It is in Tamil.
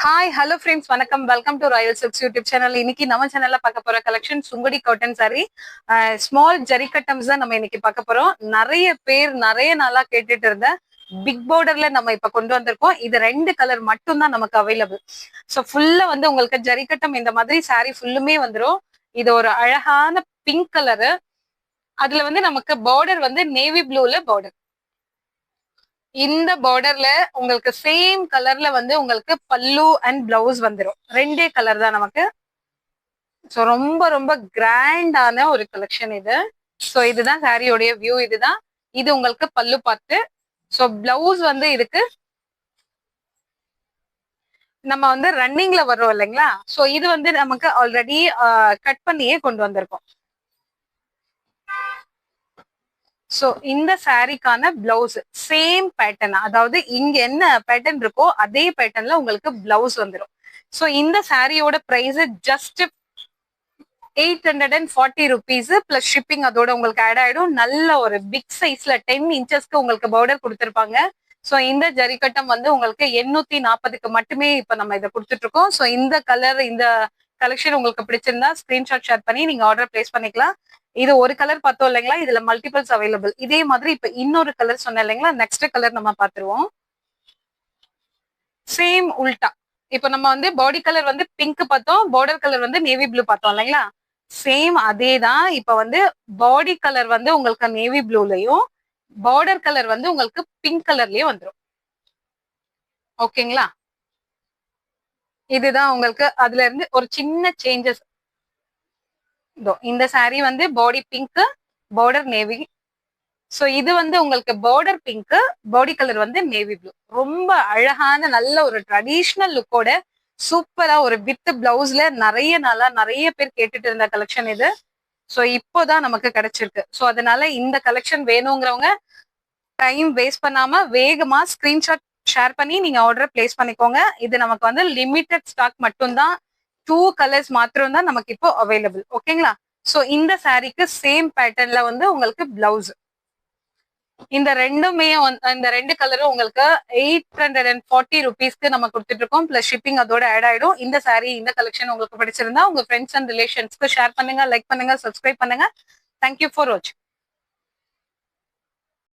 ஹாய் ஹலோ ஃப்ரெண்ட்ஸ் வணக்கம் welcome to Royal Silks YouTube channel. இன்னைக்கு நம்ம சேனல்ல பார்க்க போற collection Sungudi cotton sari small zari கட்டம்ஸ் தான் நம்ம இன்னைக்கு பார்க்க போறோம். நிறைய பேர் நிறைய நாளா கேட்டுட்டு இருந்த பிக் பார்டர்ல நம்ம இப்ப கொண்டு வந்திருக்கோம். இது 2 கலர் மட்டும் தான் நமக்கு அவைலபிள். ஸோ ஃபுல்லா வந்து உங்களுக்கு ஜரி கட்டம் இந்த மாதிரி சாரி ஃபுல்லுமே வந்துடும். இது ஒரு அழகான பிங்க் கலரு. அதுல வந்து நமக்கு பார்டர் வந்து நேவி ப்ளூல பார்டர். இந்த பார்டர்ல உங்களுக்கு சேம் கலர்ல வந்து உங்களுக்கு பல்லு அண்ட் பிளவுஸ் வந்துடும். 2 கலர் தான் நமக்கு. ஸோ ரொம்ப ரொம்ப கிராண்டான ஒரு கலெக்ஷன் இது. ஸோ இதுதான் சாரியோடைய வியூ. இதுதான் இது உங்களுக்கு பல்லு பார்த்து. ஸோ பிளவுஸ் வந்து இதுக்கு நம்ம வந்து ரன்னிங்ல வர்றோம் இல்லைங்களா. ஸோ இது வந்து நமக்கு ஆல்ரெடி கட் பண்ணியே கொண்டு வந்திருக்கோம். சோ இந்த சாரிக்கான பிளவுஸ் சேம் பேட்டர்ன், அதாவது இங்க என்ன பேட்டர்ன் இருக்கோ அதே பேட்டர்ன்ல உங்களுக்கு பிளவுஸ் வந்துடும். சோ இந்த சாரியோட price just 840 rupees plus shipping அதோட உங்களுக்கு ஆட் ஆயிடும். நல்ல ஒரு பிக் சைஸ்ல 10 inchesக்கு உங்களுக்கு பார்டர் கொடுத்துருப்பாங்க. சோ இந்த ஜரிக்கட்டம் வந்து உங்களுக்கு 840க்கு மட்டுமே இப்ப நம்ம இதை கொடுத்துட்டு இருக்கோம். சோ இந்த கலர் இந்த கலெக்ஷன் உங்களுக்கு பிடிச்சிருந்தா ஸ்கிரீன்ஷாட் ஷேர் பண்ணி நீங்க ஆர்டர் பிளேஸ் பண்ணிக்கலாம். இது ஒரு கலர் பார்த்தோம் இல்லைங்களா, இதுல மல்டிபிள்ஸ் அவைலபிள். இதே மாதிரி இப்ப இன்னொரு கலர் சொன்னேன் இல்லைங்களா, நெக்ஸ்ட் கலர் நம்ம பாத்துருவோம். சேம் உல்டா. இப்ப நம்ம வந்து பாடி கலர் வந்து பிங்க் பார்த்தோம், பார்டர் கலர் வந்து நேவி ப்ளூ பார்த்தோம் இல்லைங்களா. சேம் அதே தான். இப்ப வந்து பாடி கலர் வந்து உங்களுக்கு நேவி ப்ளூலயும் பார்டர் கலர் வந்து உங்களுக்கு பிங்க் கலர்லயும் வந்துடும். ஓகேங்களா. இதுதான் உங்களுக்கு அதுல இருந்து ஒரு சின்ன சேஞ்சஸ். இந்த சாரி வந்து பாடி பிங்க், பார்டர் நேவி. சோ இது வந்து உங்களுக்கு பார்டர் பிங்க், பாடி கலர் வந்து நேவி ப்ளூ. ரொம்ப அழகான நல்ல ஒரு ட்ரெடிஷ்னல் லுக்கோட சூப்பரா ஒரு வித் பிளவுஸ்ல நிறைய நாளா நிறைய பேர் கேட்டுட்டு இருந்த கலெக்ஷன் இது. சோ இப்போதான் நமக்கு கிடைச்சிருக்கு. சோ அதனால இந்த கலெக்ஷன் வேணுங்கிறவங்க டைம் வேஸ்ட் பண்ணாம வேகமா ஸ்கிரீன்ஷாட் ஷேர் பண்ணி நீங்க ஆர்டர் பிளேஸ் பண்ணிக்கோங்க. இது நமக்கு வந்து லிமிடெட் ஸ்டாக் மட்டும்தான். 2 கலர்ஸ் மாத்திரம் தான் நமக்கு இப்போ அவைலபிள். ஓகேங்களா. சோ இந்த சாரிக்கு சேம் பேட்டர்ன்ல வந்து உங்களுக்கு பிளவுஸ். இந்த ரெண்டுமே இந்த 2 கலரும் உங்களுக்கு 840 rupeesக்கு நம்ம கொடுத்துட்டு இருக்கோம். பிளஸ் ஷிப்பிங் அதோட ஆட் ஆயிடும். இந்த சாரி இந்த கலெக்ஷன் உங்களுக்கு பிடிச்சிருந்தா உங்க ஃப்ரெண்ட்ஸ் அண்ட் ரிலேஷன்ஸ்க்கு ஷேர் பண்ணுங்க, லைக் பண்ணுங்க, சப்ஸ்கிரைப் பண்ணுங்க. தேங்க்யூ ஃபார் வாட்சிங்.